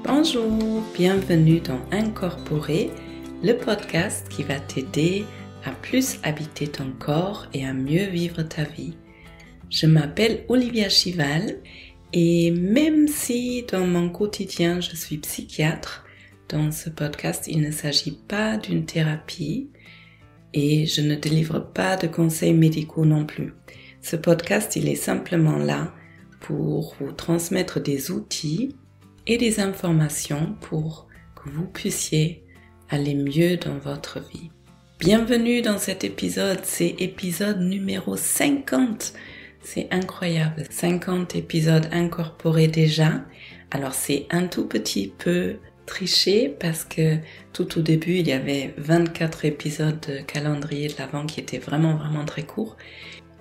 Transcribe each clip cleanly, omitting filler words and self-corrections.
Bonjour, bienvenue dans Incorporer, le podcast qui va t'aider à plus habiter ton corps et à mieux vivre ta vie. Je m'appelle Olivia Chival et même si dans mon quotidien je suis psychiatre, dans ce podcast il ne s'agit pas d'une thérapie et je ne délivre pas de conseils médicaux non plus. Ce podcast il est simplement là pour vous transmettre des outils et des informations pour que vous puissiez aller mieux dans votre vie. Bienvenue dans cet épisode, c'est épisode numéro 50. C'est incroyable, 50 épisodes incorporés déjà. Alors c'est un tout petit peu triché parce que tout au début il y avait 24 épisodes de calendrier de l'Avent qui étaient vraiment très courts.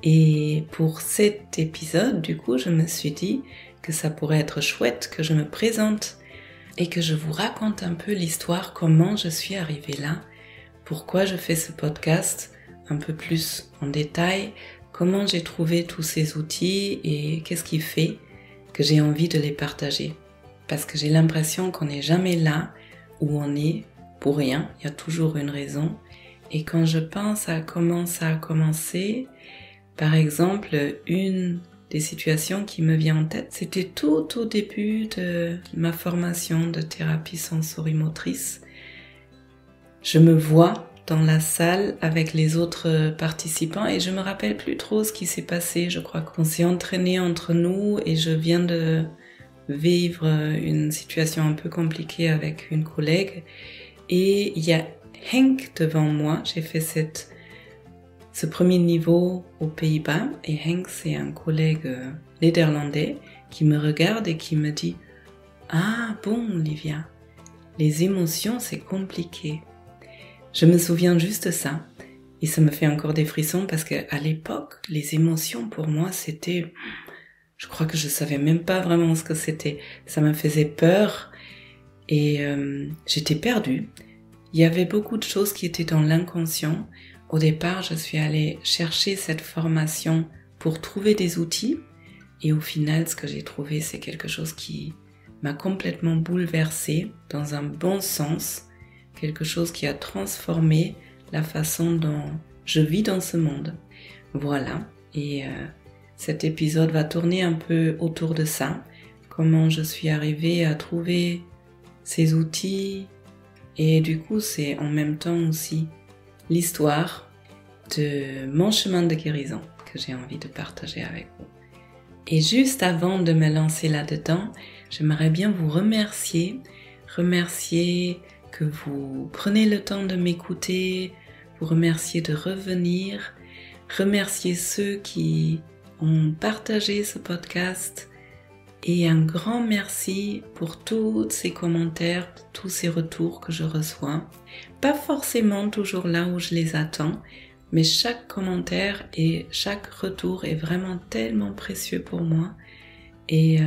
Et pour cet épisode, du coup, je me suis dit que ça pourrait être chouette que je me présente et que je vous raconte un peu l'histoire, comment je suis arrivée là, pourquoi je fais ce podcast un peu plus en détail, comment j'ai trouvé tous ces outils et qu'est-ce qui fait que j'ai envie de les partager. Parce que j'ai l'impression qu'on n'est jamais là où on est pour rien, il y a toujours une raison. Et quand je pense à comment ça a commencé, par exemple, une des situations qui me vient en tête, c'était tout au début de ma formation de thérapie sensorimotrice. Je me vois dans la salle avec les autres participants et je me rappelle plus trop ce qui s'est passé. Je crois qu'on s'est entraîné entre nous et je viens de vivre une situation un peu compliquée avec une collègue. Et il y a Henk devant moi, j'ai fait ce premier niveau aux Pays-Bas et Henk c'est un collègue néerlandais qui me regarde et qui me dit « Ah bon Olivia, les émotions c'est compliqué ». Je me souviens juste ça et ça me fait encore des frissons parce qu'à l'époque les émotions pour moi c'était, je crois que je savais même pas vraiment ce que c'était, ça me faisait peur et j'étais perdue. Il y avait beaucoup de choses qui étaient dans l'inconscient. Au départ, je suis allée chercher cette formation pour trouver des outils et au final, ce que j'ai trouvé, c'est quelque chose qui m'a complètement bouleversée dans un bon sens, quelque chose qui a transformé la façon dont je vis dans ce monde. Voilà, et cet épisode va tourner un peu autour de ça, comment je suis arrivée à trouver ces outils et du coup, c'est en même temps aussi l'histoire de mon chemin de guérison que j'ai envie de partager avec vous. Et juste avant de me lancer là-dedans, j'aimerais bien vous remercier que vous prenez le temps de m'écouter, vous remercier de revenir, remercier ceux qui ont partagé ce podcast et un grand merci pour tous ces commentaires, tous ces retours que je reçois. Pas forcément toujours là où je les attends, mais chaque commentaire et chaque retour est vraiment tellement précieux pour moi et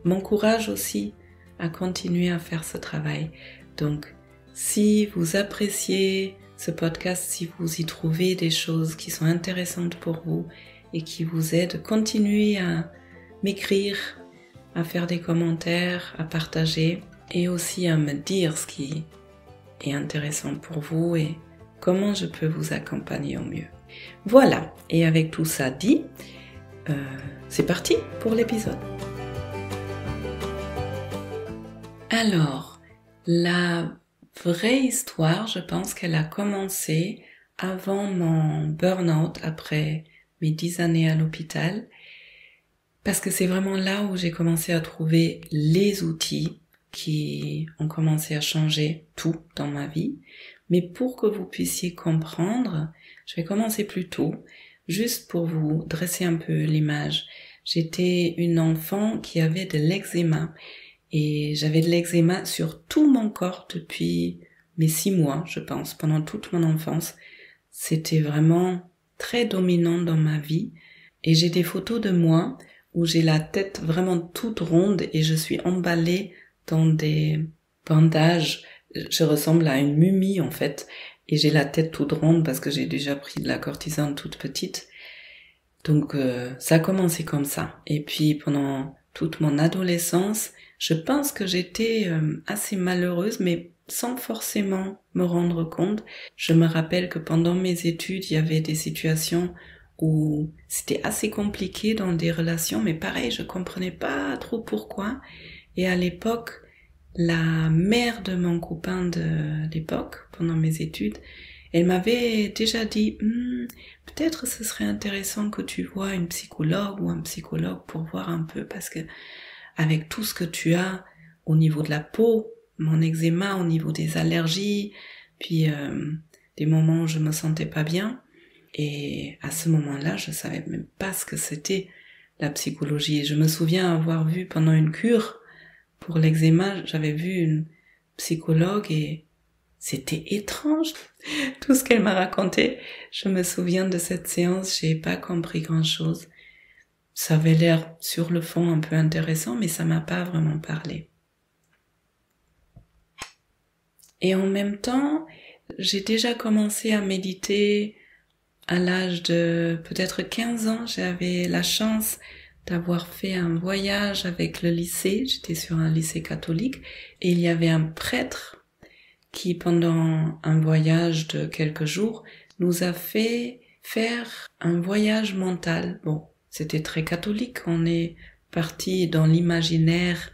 m'encourage aussi à continuer à faire ce travail. Donc, si vous appréciez ce podcast, si vous y trouvez des choses qui sont intéressantes pour vous et qui vous aident, continuez à m'écrire, à faire des commentaires, à partager et aussi à me dire ce qui est intéressant pour vous et comment je peux vous accompagner au mieux. Voilà, et avec tout ça dit, c'est parti pour l'épisode. Alors, la vraie histoire, je pense qu'elle a commencé avant mon burn-out, après mes 10 années à l'hôpital, parce que c'est vraiment là où j'ai commencé à trouver les outils qui ont commencé à changer tout dans ma vie. Mais pour que vous puissiez comprendre, je vais commencer plus tôt, juste pour vous dresser un peu l'image. J'étais une enfant qui avait de l'eczéma et j'avais de l'eczéma sur tout mon corps depuis mes 6 mois, je pense, pendant toute mon enfance. C'était vraiment très dominant dans ma vie et j'ai des photos de moi où j'ai la tête vraiment toute ronde et je suis emballée dans des bandages. Je ressemble à une mumie en fait et j'ai la tête toute ronde parce que j'ai déjà pris de la cortisone toute petite. Donc ça a commencé comme ça. Et puis pendant toute mon adolescence. Je pense que j'étais assez malheureuse, mais sans forcément me rendre compte. Je me rappelle que pendant mes études, il y avait des situations où c'était assez compliqué dans des relations, mais pareil, je comprenais pas trop pourquoi. Et à l'époque, la mère de mon copain de l'époque, pendant mes études, elle m'avait déjà dit peut-être ce serait intéressant que tu vois une psychologue ou un psychologue pour voir un peu, parce que avec tout ce que tu as au niveau de la peau, mon eczéma, au niveau des allergies, puis des moments où je me sentais pas bien, et à ce moment-là, je savais même pas ce que c'était la psychologie. Je me souviens avoir vu pendant une cure pour l'eczéma, j'avais vu une psychologue et c'était étrange, tout ce qu'elle m'a raconté. Je me souviens de cette séance, j'ai pas compris grand-chose. Ça avait l'air sur le fond un peu intéressant, mais ça m'a pas vraiment parlé. Et en même temps, j'ai déjà commencé à méditer à l'âge de peut-être 15 ans. J'avais la chance d'avoir fait un voyage avec le lycée. J'étais sur un lycée catholique et il y avait un prêtre qui, pendant un voyage de quelques jours, nous a fait faire un voyage mental. Bon, c'était très catholique. On est parti dans l'imaginaire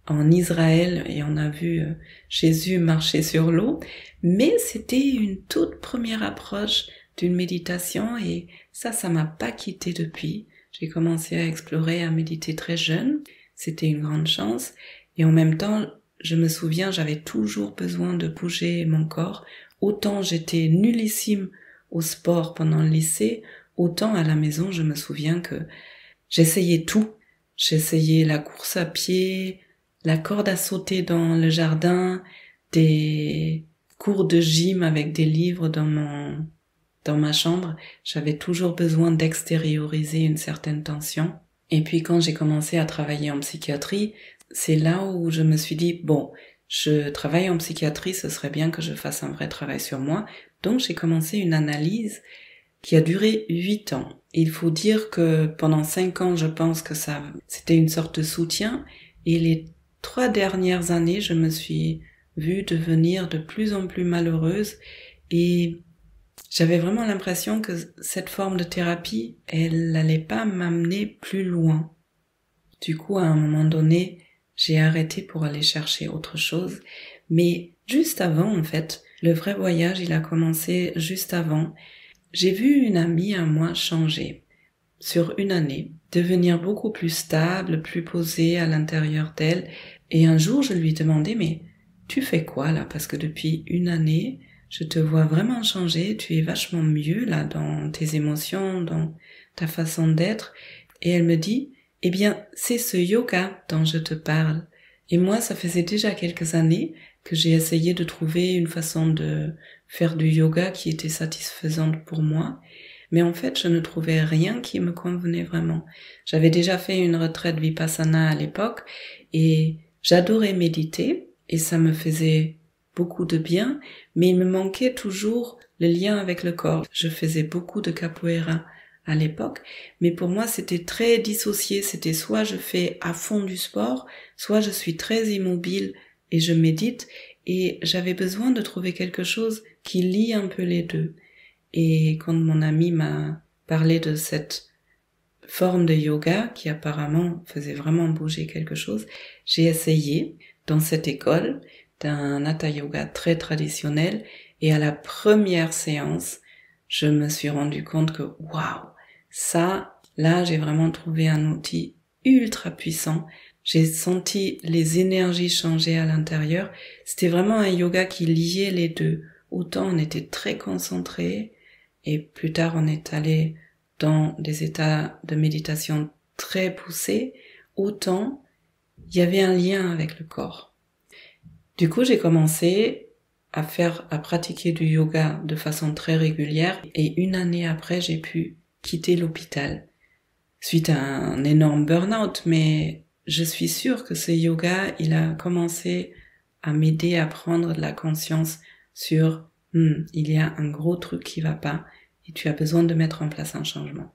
en Israël et on a vu Jésus marcher sur l'eau, mais c'était une toute première approche d'une méditation et ça m'a pas quitté depuis. J'ai commencé à explorer, à méditer très jeune, c'était une grande chance et en même temps, je me souviens, j'avais toujours besoin de bouger mon corps. Autant j'étais nullissime au sport pendant le lycée, autant à la maison, je me souviens que j'essayais tout. J'essayais la course à pied, la corde à sauter dans le jardin, des cours de gym avec des livres dans ma chambre. J'avais toujours besoin d'extérioriser une certaine tension. Et puis quand j'ai commencé à travailler en psychiatrie, c'est là où je me suis dit, bon, je travaille en psychiatrie, ce serait bien que je fasse un vrai travail sur moi. Donc j'ai commencé une analyse qui a duré 8 ans. Il faut dire que pendant 5 ans, je pense que c'était une sorte de soutien. Et les 3 dernières années, je me suis vue devenir de plus en plus malheureuse. Et j'avais vraiment l'impression que cette forme de thérapie, elle n'allait pas m'amener plus loin. Du coup, à un moment donné, j'ai arrêté pour aller chercher autre chose. Mais juste avant, en fait, le vrai voyage, il a commencé juste avant. J'ai vu une amie à moi changer sur une année, devenir beaucoup plus stable, plus posée à l'intérieur d'elle. Et un jour, je lui demandais, mais tu fais quoi là? Parce que depuis une année, je te vois vraiment changer, tu es vachement mieux là dans tes émotions, dans ta façon d'être. Et elle me dit, eh bien, c'est ce yoga dont je te parle. Et moi, ça faisait déjà quelques années que j'ai essayé de trouver une façon de faire du yoga qui était satisfaisante pour moi. Mais en fait, je ne trouvais rien qui me convenait vraiment. J'avais déjà fait une retraite vipassana à l'époque et j'adorais méditer et ça me faisait beaucoup de bien, mais il me manquait toujours le lien avec le corps. Je faisais beaucoup de capoeira à l'époque, mais pour moi c'était très dissocié, c'était soit je fais à fond du sport, soit je suis très immobile et je médite, et j'avais besoin de trouver quelque chose qui lie un peu les deux. Et quand mon ami m'a parlé de cette forme de yoga qui apparemment faisait vraiment bouger quelque chose, j'ai essayé dans cette école d'un hatha yoga très traditionnel, et à la première séance, je me suis rendu compte que waouh, ça, là, j'ai vraiment trouvé un outil ultra puissant. J'ai senti les énergies changer à l'intérieur. C'était vraiment un yoga qui liait les deux. Autant on était très concentré, et plus tard on est allé dans des états de méditation très poussés, autant il y avait un lien avec le corps. Du coup, j'ai commencé à pratiquer du yoga de façon très régulière, et une année après, j'ai pu quitter l'hôpital suite à un énorme burn-out, mais je suis sûre que ce yoga, il a commencé à m'aider à prendre de la conscience sur il y a un gros truc qui va pas et tu as besoin de mettre en place un changement.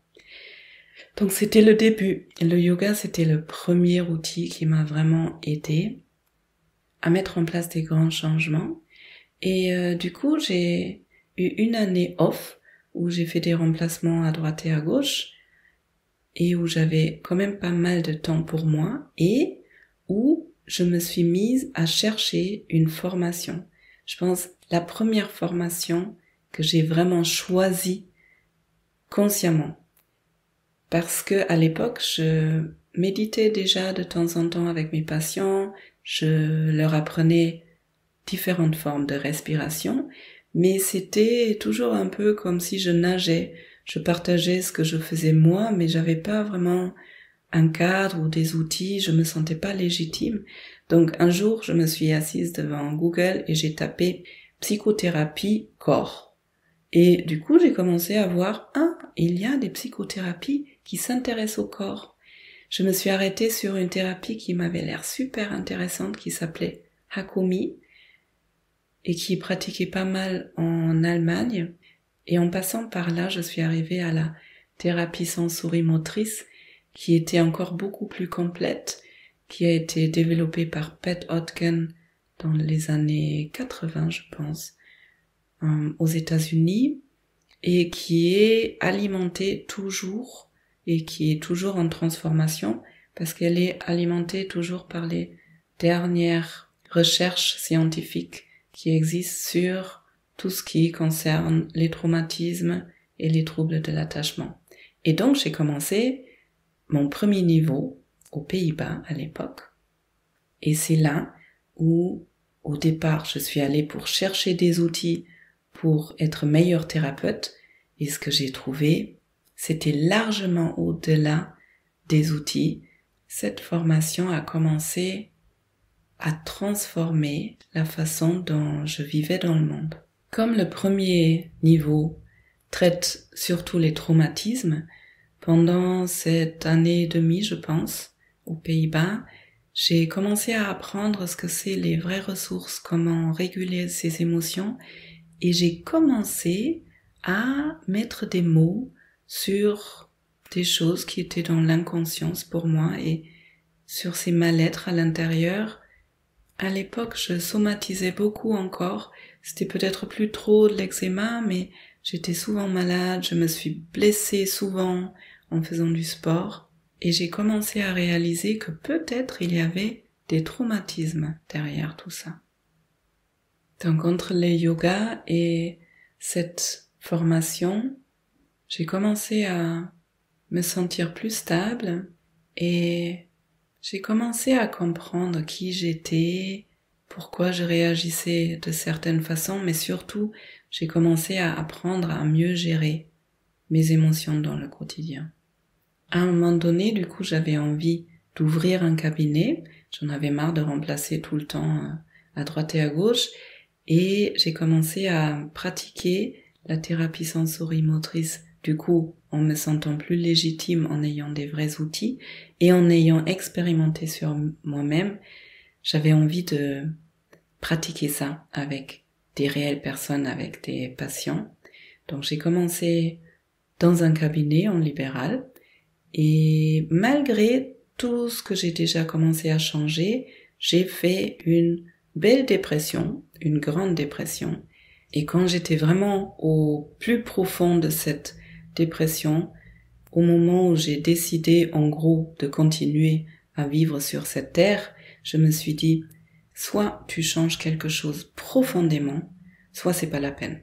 Donc c'était le début. Le yoga, c'était le premier outil qui m'a vraiment aidé à mettre en place des grands changements. Et du coup, j'ai eu une année off où j'ai fait des remplacements à droite et à gauche et où j'avais quand même pas mal de temps pour moi et où je me suis mise à chercher une formation. Je pense la première formation que j'ai vraiment choisie consciemment. Parce que à l'époque, je méditais déjà de temps en temps avec mes patients, je leur apprenais différentes formes de respiration, mais c'était toujours un peu comme si je nageais. Je partageais ce que je faisais moi, mais j'avais pas vraiment un cadre ou des outils, je me sentais pas légitime. Donc un jour, je me suis assise devant Google et j'ai tapé psychothérapie corps. Et du coup, j'ai commencé à voir, il y a des psychothérapies qui s'intéressent au corps. Je me suis arrêtée sur une thérapie qui m'avait l'air super intéressante, qui s'appelait Hakomi, et qui est pratiquée pas mal en Allemagne. Et en passant par là, je suis arrivée à la thérapie sensorimotrice, qui était encore beaucoup plus complète, qui a été développée par Pat Hodgkin dans les années 80, je pense, aux États-Unis, et qui est alimentée toujours, et qui est toujours en transformation, parce qu'elle est alimentée toujours par les dernières recherches scientifiques qui existent sur tout ce qui concerne les traumatismes et les troubles de l'attachement. Et donc j'ai commencé mon premier niveau aux Pays-Bas à l'époque. Et c'est là où, au départ, je suis allée pour chercher des outils pour être meilleure thérapeute. Et ce que j'ai trouvé, c'était largement au-delà des outils. Cette formation a commencé à transformer la façon dont je vivais dans le monde. Comme le premier niveau traite surtout les traumatismes, pendant cette année et demie, je pense, aux Pays-Bas, j'ai commencé à apprendre ce que c'est les vraies ressources, comment réguler ses émotions, et j'ai commencé à mettre des mots sur des choses qui étaient dans l'inconscience pour moi et sur ces mal-être à l'intérieur. À l'époque, je somatisais beaucoup encore. C'était peut-être plus trop de l'eczéma, mais j'étais souvent malade, je me suis blessée souvent en faisant du sport. Et j'ai commencé à réaliser que peut-être il y avait des traumatismes derrière tout ça. Donc entre le yoga et cette formation, j'ai commencé à me sentir plus stable et j'ai commencé à comprendre qui j'étais, pourquoi je réagissais de certaines façons, mais surtout, j'ai commencé à apprendre à mieux gérer mes émotions dans le quotidien. À un moment donné, du coup, j'avais envie d'ouvrir un cabinet. J'en avais marre de remplacer tout le temps à droite et à gauche. Et j'ai commencé à pratiquer la thérapie sensorimotrice, du coup, en me sentant plus légitime, en ayant des vrais outils et en ayant expérimenté sur moi-même. J'avais envie de pratiquer ça avec des réelles personnes, avec des patients. Donc j'ai commencé dans un cabinet en libéral et malgré tout ce que j'ai déjà commencé à changer, j'ai fait une belle dépression, une grande dépression. Et quand j'étais vraiment au plus profond de cette dépression, au moment où j'ai décidé en gros de continuer à vivre sur cette terre, je me suis dit, soit tu changes quelque chose profondément, soit c'est pas la peine.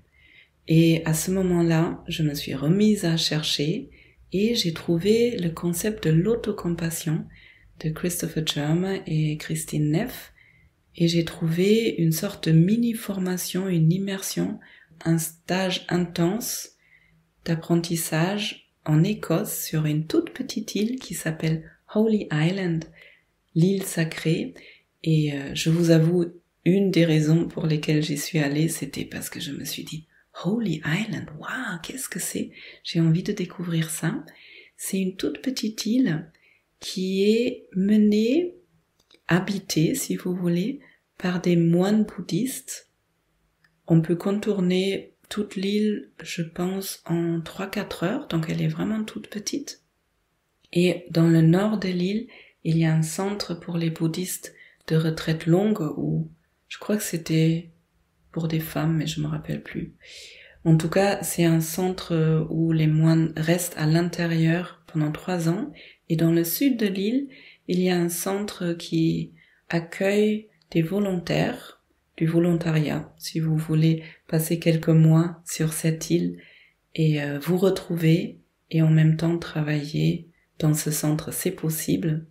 Et à ce moment-là, je me suis remise à chercher et j'ai trouvé le concept de l'autocompassion de Christopher Germer et Christine Neff. Et j'ai trouvé une sorte de mini-formation, une immersion, un stage intense d'apprentissage en Écosse sur une toute petite île qui s'appelle Holy Island, l'île sacrée. Et je vous avoue, une des raisons pour lesquelles j'y suis allée, c'était parce que je me suis dit Holy Island, waouh, qu'est-ce que c'est? J'ai envie de découvrir ça. C'est une toute petite île qui est menée, habitée, si vous voulez, par des moines bouddhistes. On peut contourner toute l'île, je pense, en 3-4 heures, donc elle est vraiment toute petite. Et dans le nord de l'île, il y a un centre pour les bouddhistes de retraite longue, ou je crois que c'était pour des femmes, mais je me rappelle plus. En tout cas, c'est un centre où les moines restent à l'intérieur pendant 3 ans. Et dans le sud de l'île, il y a un centre qui accueille des volontaires, du volontariat, si vous voulez passer quelques mois sur cette île et vous retrouver et en même temps travailler dans ce centre, c'est possible.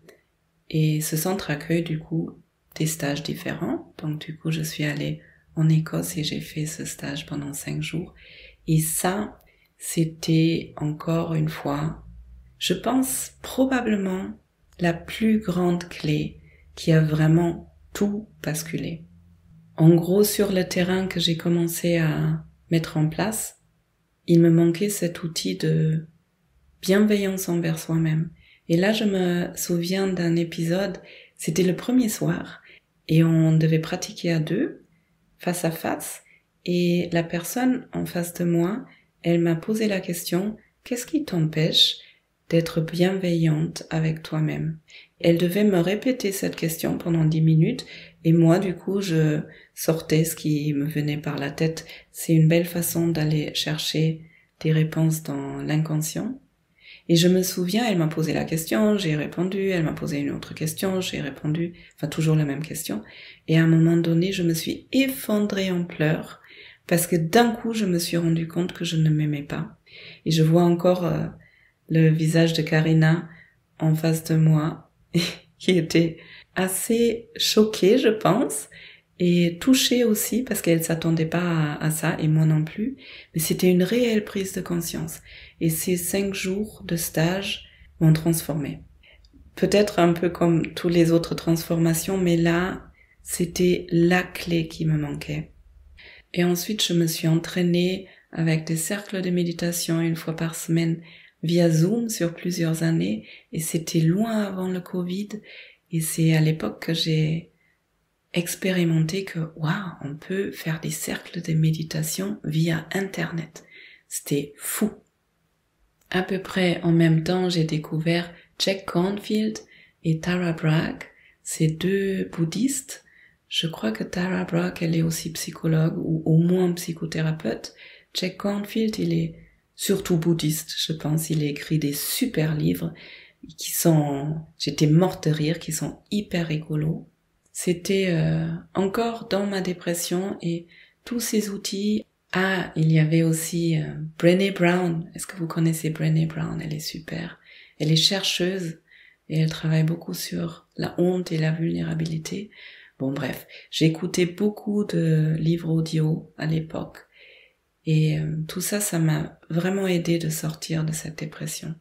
Et ce centre accueille du coup des stages différents. Donc du coup, je suis allée en Écosse et j'ai fait ce stage pendant 5 jours. Et ça, c'était encore une fois, je pense probablement la plus grande clé qui a vraiment tout basculé. En gros, sur le terrain que j'ai commencé à mettre en place, il me manquait cet outil de bienveillance envers soi-même. Et là, je me souviens d'un épisode, c'était le premier soir, et on devait pratiquer à 2, face à face, et la personne en face de moi, elle m'a posé la question, qu'est-ce qui t'empêche d'être bienveillante avec toi-même? Elle devait me répéter cette question pendant 10 minutes, et moi, du coup, je sortais ce qui me venait par la tête. C'est une belle façon d'aller chercher des réponses dans l'inconscient. Et je me souviens, elle m'a posé la question, j'ai répondu, elle m'a posé une autre question, j'ai répondu, enfin toujours la même question. Et à un moment donné, je me suis effondrée en pleurs parce que d'un coup, je me suis rendu compte que je ne m'aimais pas. Et je vois encore le visage de Karina en face de moi qui était assez choquée, je pense, et touchée aussi parce qu'elle s'attendait pas à ça et moi non plus. Mais c'était une réelle prise de conscience. Et ces 5 jours de stage m'ont transformée. Peut-être un peu comme toutes les autres transformations, mais là, c'était la clé qui me manquait. Et ensuite, je me suis entraînée avec des cercles de méditation 1 fois par semaine via Zoom sur plusieurs années. Et c'était loin avant le Covid. Et c'est à l'époque que j'ai expérimenté que, waouh, on peut faire des cercles de méditation via Internet. C'était fou. À peu près en même temps, j'ai découvert Jack Kornfield et Tara Brach, ces 2 bouddhistes. Je crois que Tara Brach, elle est aussi psychologue ou au moins psychothérapeute. Jack Kornfield, il est surtout bouddhiste, je pense. Il a écrit des super livres qui sont, j'étais morte de rire, qui sont hyper rigolos. C'était encore dans ma dépression et tous ces outils. Ah, il y avait aussi Brené Brown. Est-ce que vous connaissez Brené Brown? Elle est super. Elle est chercheuse et elle travaille beaucoup sur la honte et la vulnérabilité. Bon, bref, j'ai écouté beaucoup de livres audio à l'époque et tout ça, ça m'a vraiment aidé de sortir de cette dépression.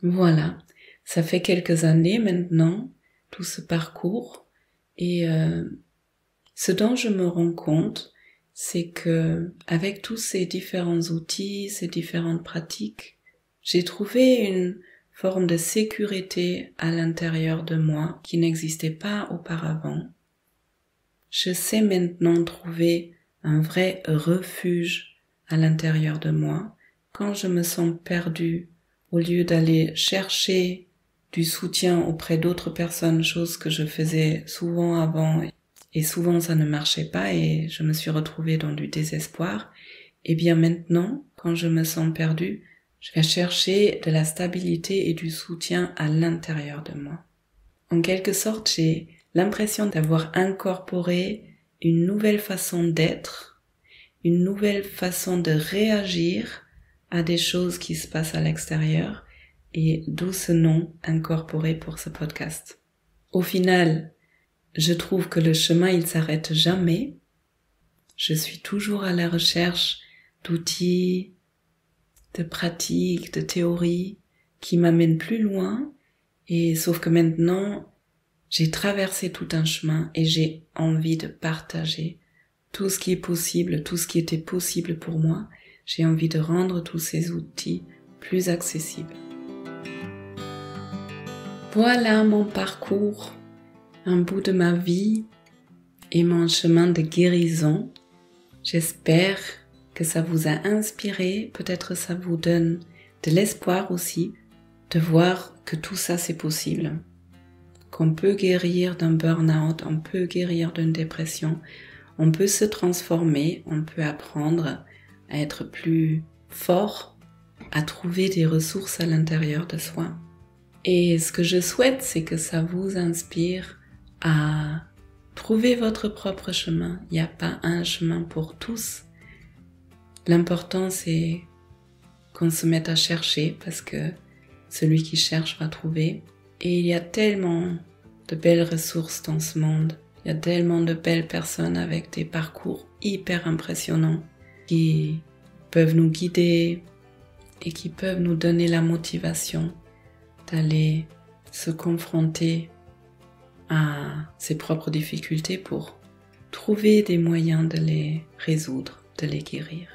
Voilà, ça fait quelques années maintenant, tout ce parcours et ce dont je me rends compte, c'est que avec tous ces différents outils, ces différentes pratiques, j'ai trouvé une forme de sécurité à l'intérieur de moi qui n'existait pas auparavant. Je sais maintenant trouver un vrai refuge à l'intérieur de moi. Quand je me sens perdue, au lieu d'aller chercher du soutien auprès d'autres personnes, chose que je faisais souvent avant, et souvent ça ne marchait pas et je me suis retrouvée dans du désespoir, et bien maintenant, quand je me sens perdue, je vais chercher de la stabilité et du soutien à l'intérieur de moi. En quelque sorte, j'ai l'impression d'avoir incorporé une nouvelle façon d'être, une nouvelle façon de réagir à des choses qui se passent à l'extérieur, et d'où ce nom incorporé pour ce podcast. Au final, je trouve que le chemin, il s'arrête jamais. Je suis toujours à la recherche d'outils, de pratiques, de théories qui m'amènent plus loin. Et sauf que maintenant, j'ai traversé tout un chemin et j'ai envie de partager tout ce qui est possible, tout ce qui était possible pour moi. J'ai envie de rendre tous ces outils plus accessibles. Voilà mon parcours, un bout de ma vie et mon chemin de guérison. J'espère que ça vous a inspiré, peut-être ça vous donne de l'espoir aussi de voir que tout ça c'est possible, qu'on peut guérir d'un burn-out, on peut guérir d'une dépression, on peut se transformer, on peut apprendre à être plus fort, à trouver des ressources à l'intérieur de soi. Et ce que je souhaite, c'est que ça vous inspire à trouver votre propre chemin. Il n'y a pas un chemin pour tous. L'important, c'est qu'on se mette à chercher parce que celui qui cherche va trouver. Et il y a tellement de belles ressources dans ce monde. Il y a tellement de belles personnes avec des parcours hyper impressionnants qui peuvent nous guider et qui peuvent nous donner la motivation d'aller se confronter à ses propres difficultés pour trouver des moyens de les résoudre, de les guérir.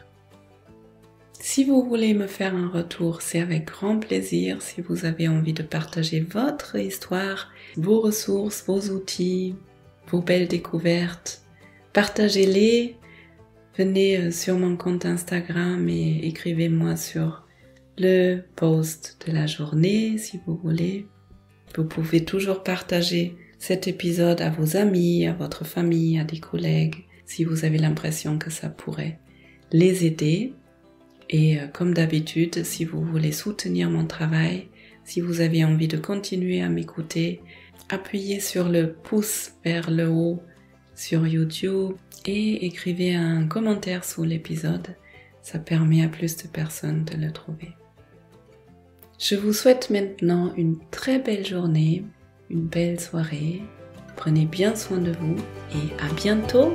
Si vous voulez me faire un retour, c'est avec grand plaisir. Si vous avez envie de partager votre histoire, vos ressources, vos outils, vos belles découvertes, partagez-les. Venez sur mon compte Instagram et écrivez-moi sur le post de la journée si vous voulez. Vous pouvez toujours partager cet épisode à vos amis, à votre famille, à des collègues, si vous avez l'impression que ça pourrait les aider. Et comme d'habitude, si vous voulez soutenir mon travail, si vous avez envie de continuer à m'écouter, appuyez sur le pouce vers le haut sur YouTube et écrivez un commentaire sous l'épisode. Ça permet à plus de personnes de le trouver. Je vous souhaite maintenant une très belle journée, une belle soirée. Prenez bien soin de vous et à bientôt!